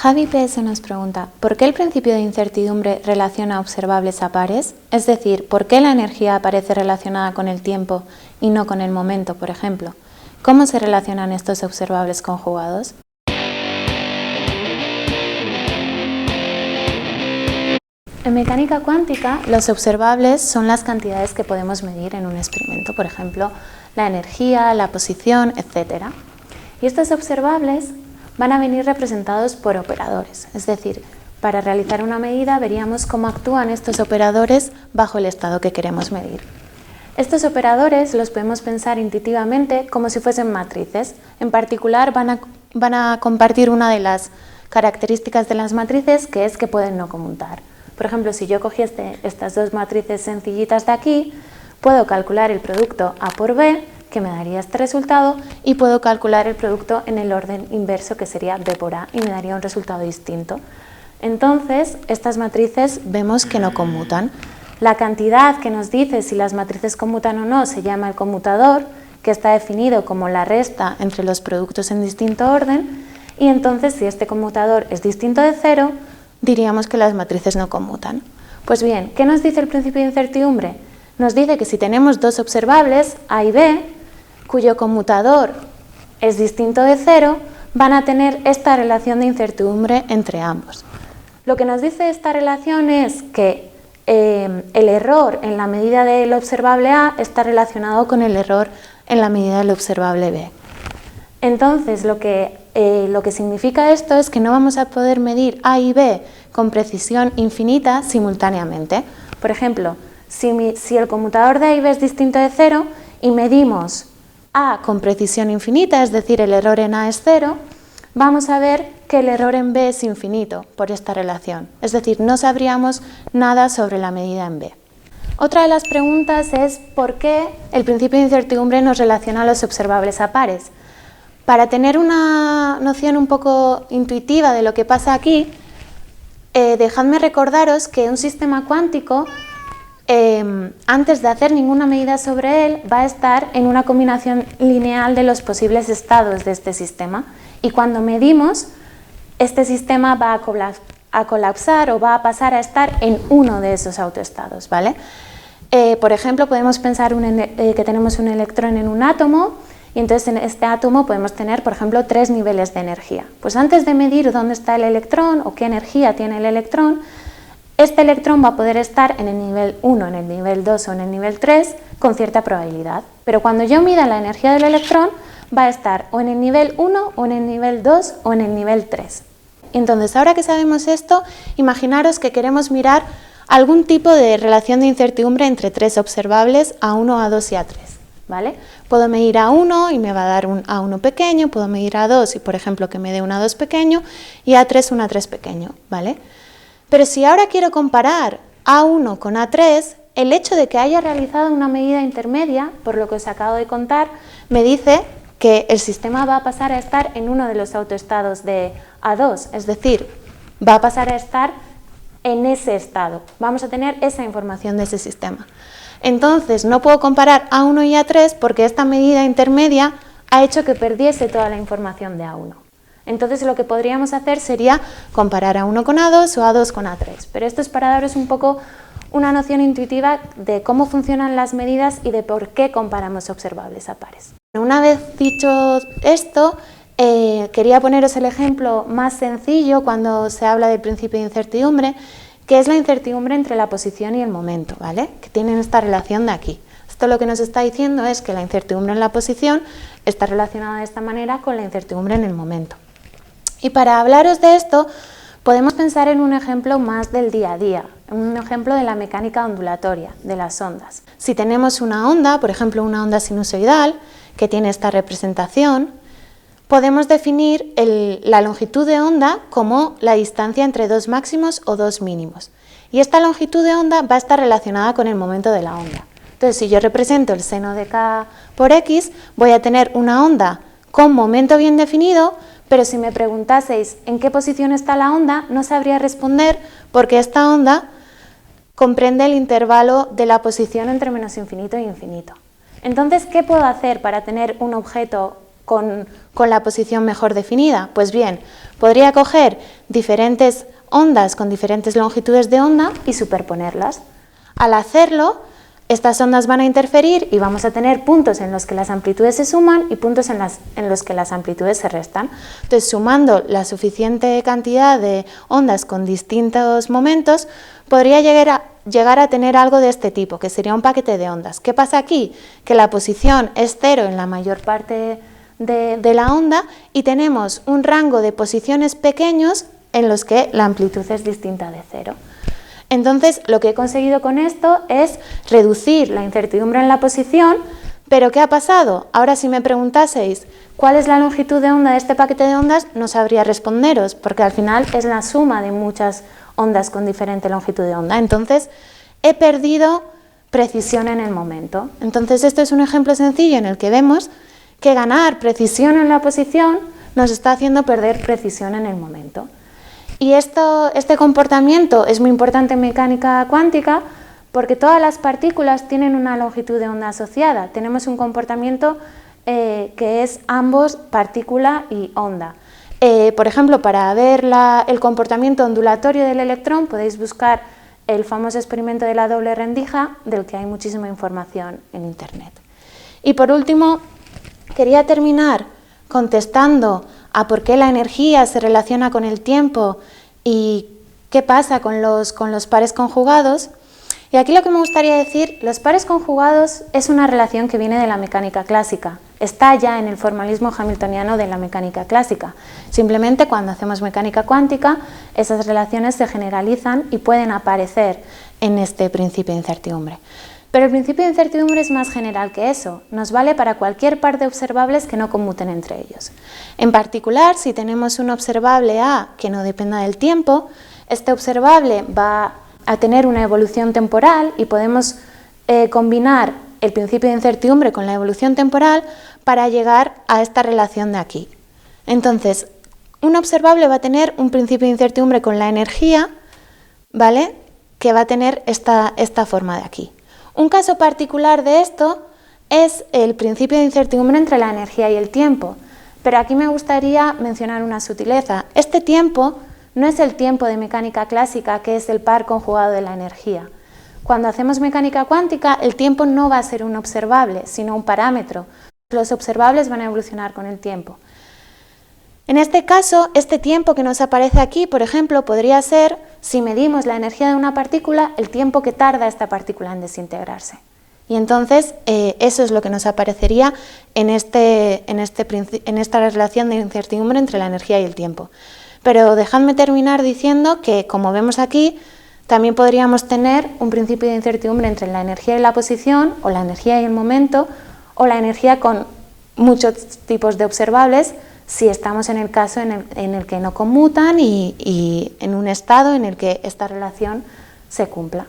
Javi PS nos pregunta, ¿por qué el principio de incertidumbre relaciona observables a pares? Es decir, ¿por qué la energía aparece relacionada con el tiempo y no con el momento, por ejemplo? ¿Cómo se relacionan estos observables conjugados? En mecánica cuántica, los observables son las cantidades que podemos medir en un experimento, por ejemplo, la energía, la posición, etc. Y estos observables van a venir representados por operadores, es decir, para realizar una medida veríamos cómo actúan estos operadores bajo el estado que queremos medir. Estos operadores los podemos pensar intuitivamente como si fuesen matrices. En particular van a compartir una de las características de las matrices, que es que pueden no conmutar. Por ejemplo, si yo cogiese estas dos matrices sencillitas de aquí, puedo calcular el producto A por B, que me daría este resultado, y puedo calcular el producto en el orden inverso, que sería B por A, y me daría un resultado distinto. Entonces, estas matrices vemos que no conmutan. La cantidad que nos dice si las matrices conmutan o no se llama el conmutador, que está definido como la resta entre los productos en distinto orden, y entonces si este conmutador es distinto de 0, diríamos que las matrices no conmutan. Pues bien, ¿qué nos dice el principio de incertidumbre? Nos dice que si tenemos dos observables, A y B, cuyo conmutador es distinto de 0, van a tener esta relación de incertidumbre entre ambos. Lo que nos dice esta relación es que el error en la medida del observable A está relacionado con el error en la medida del observable B. Entonces, lo que significa esto es que no vamos a poder medir A y B con precisión infinita simultáneamente. Por ejemplo, si el conmutador de A y B es distinto de 0 y medimos A con precisión infinita, es decir, el error en A es 0, vamos a ver que el error en B es infinito por esta relación. Es decir, no sabríamos nada sobre la medida en B. Otra de las preguntas es ¿por qué el principio de incertidumbre nos relaciona a los observables a pares? Para tener una noción un poco intuitiva de lo que pasa aquí, dejadme recordaros que un sistema cuántico, antes de hacer ninguna medida sobre él, va a estar en una combinación lineal de los posibles estados de este sistema. Y cuando medimos, este sistema va a colapsar o va a pasar a estar en uno de esos autoestados, ¿vale? Por ejemplo, podemos pensar que tenemos un electrón en un átomo, y entonces en este átomo podemos tener, por ejemplo, 3 niveles de energía. Pues antes de medir dónde está el electrón o qué energía tiene el electrón, este electrón va a poder estar en el nivel 1, en el nivel 2 o en el nivel 3 con cierta probabilidad. Pero cuando yo mida la energía del electrón, va a estar o en el nivel 1 o en el nivel 2 o en el nivel 3. Entonces, ahora que sabemos esto, imaginaros que queremos mirar algún tipo de relación de incertidumbre entre tres observables, A1, A2 y A3. ¿Vale? Puedo medir A1 y me va a dar un A1 pequeño, puedo medir A2 y, por ejemplo, que me dé un A2 pequeño y A3 un A3 pequeño, ¿vale? Pero si ahora quiero comparar A1 con A3, el hecho de que haya realizado una medida intermedia, por lo que os acabo de contar, me dice que el sistema va a pasar a estar en uno de los autoestados de A2, es decir, va a pasar a estar en ese estado. Vamos a tener esa información de ese sistema. Entonces, no puedo comparar A1 y A3 porque esta medida intermedia ha hecho que perdiese toda la información de A1. Entonces, lo que podríamos hacer sería comparar A1 con A2 o A2 con A3. Pero esto es para daros un poco una noción intuitiva de cómo funcionan las medidas y de por qué comparamos observables a pares. Una vez dicho esto, quería poneros el ejemplo más sencillo cuando se habla del principio de incertidumbre, que es la incertidumbre entre la posición y el momento, ¿vale? Que tienen esta relación de aquí. Esto lo que nos está diciendo es que la incertidumbre en la posición está relacionada de esta manera con la incertidumbre en el momento. Y para hablaros de esto, podemos pensar en un ejemplo más del día a día, un ejemplo de la mecánica ondulatoria, de las ondas. Si tenemos una onda, por ejemplo una onda sinusoidal, que tiene esta representación, podemos definir la longitud de onda como la distancia entre dos máximos o dos mínimos. Y esta longitud de onda va a estar relacionada con el momento de la onda. Entonces, si yo represento el seno de k por x, voy a tener una onda con momento bien definido, pero si me preguntaseis en qué posición está la onda, no sabría responder porque esta onda comprende el intervalo de la posición entre menos infinito y infinito. Entonces, ¿qué puedo hacer para tener un objeto con la posición mejor definida? Pues bien, podría coger diferentes ondas con diferentes longitudes de onda y superponerlas. Al hacerlo, estas ondas van a interferir y vamos a tener puntos en los que las amplitudes se suman y puntos en los que las amplitudes se restan. Entonces, sumando la suficiente cantidad de ondas con distintos momentos, podría llegar a tener algo de este tipo, que sería un paquete de ondas. ¿Qué pasa aquí? Que la posición es 0 en la mayor parte de la onda y tenemos un rango de posiciones pequeños en los que la amplitud es distinta de 0. Entonces, lo que he conseguido con esto es reducir la incertidumbre en la posición, pero ¿qué ha pasado? Ahora, si me preguntaseis cuál es la longitud de onda de este paquete de ondas, no sabría responderos, porque al final es la suma de muchas ondas con diferente longitud de onda. Entonces, he perdido precisión en el momento. Entonces, este es un ejemplo sencillo en el que vemos que ganar precisión en la posición nos está haciendo perder precisión en el momento. Y este comportamiento es muy importante en mecánica cuántica porque todas las partículas tienen una longitud de onda asociada. Tenemos un comportamiento que es ambos partícula y onda. Por ejemplo, para ver el comportamiento ondulatorio del electrón podéis buscar el famoso experimento de la doble rendija, del que hay muchísima información en Internet. Y por último, quería terminar contestando a por qué la energía se relaciona con el tiempo y qué pasa con los pares conjugados. Y aquí lo que me gustaría decir, los pares conjugados es una relación que viene de la mecánica clásica, está ya en el formalismo hamiltoniano de la mecánica clásica. Simplemente cuando hacemos mecánica cuántica, esas relaciones se generalizan y pueden aparecer en este principio de incertidumbre. Pero el principio de incertidumbre es más general que eso, nos vale para cualquier par de observables que no conmuten entre ellos. En particular, si tenemos un observable A que no dependa del tiempo, este observable va a tener una evolución temporal y podemos combinar el principio de incertidumbre con la evolución temporal para llegar a esta relación de aquí. Entonces, un observable va a tener un principio de incertidumbre con la energía, ¿vale?, que va a tener esta forma de aquí. Un caso particular de esto es el principio de incertidumbre entre la energía y el tiempo, pero aquí me gustaría mencionar una sutileza. Este tiempo no es el tiempo de mecánica clásica, que es el par conjugado de la energía. Cuando hacemos mecánica cuántica, el tiempo no va a ser un observable, sino un parámetro. Los observables van a evolucionar con el tiempo. En este caso, este tiempo que nos aparece aquí, por ejemplo, podría ser, si medimos la energía de una partícula, el tiempo que tarda esta partícula en desintegrarse. Y entonces, eso es lo que nos aparecería en esta relación de incertidumbre entre la energía y el tiempo. Pero dejadme terminar diciendo que, como vemos aquí, también podríamos tener un principio de incertidumbre entre la energía y la posición, o la energía y el momento, o la energía con muchos tipos de observables, si estamos en el caso en el que no conmutan y en un estado en el que esta relación se cumpla.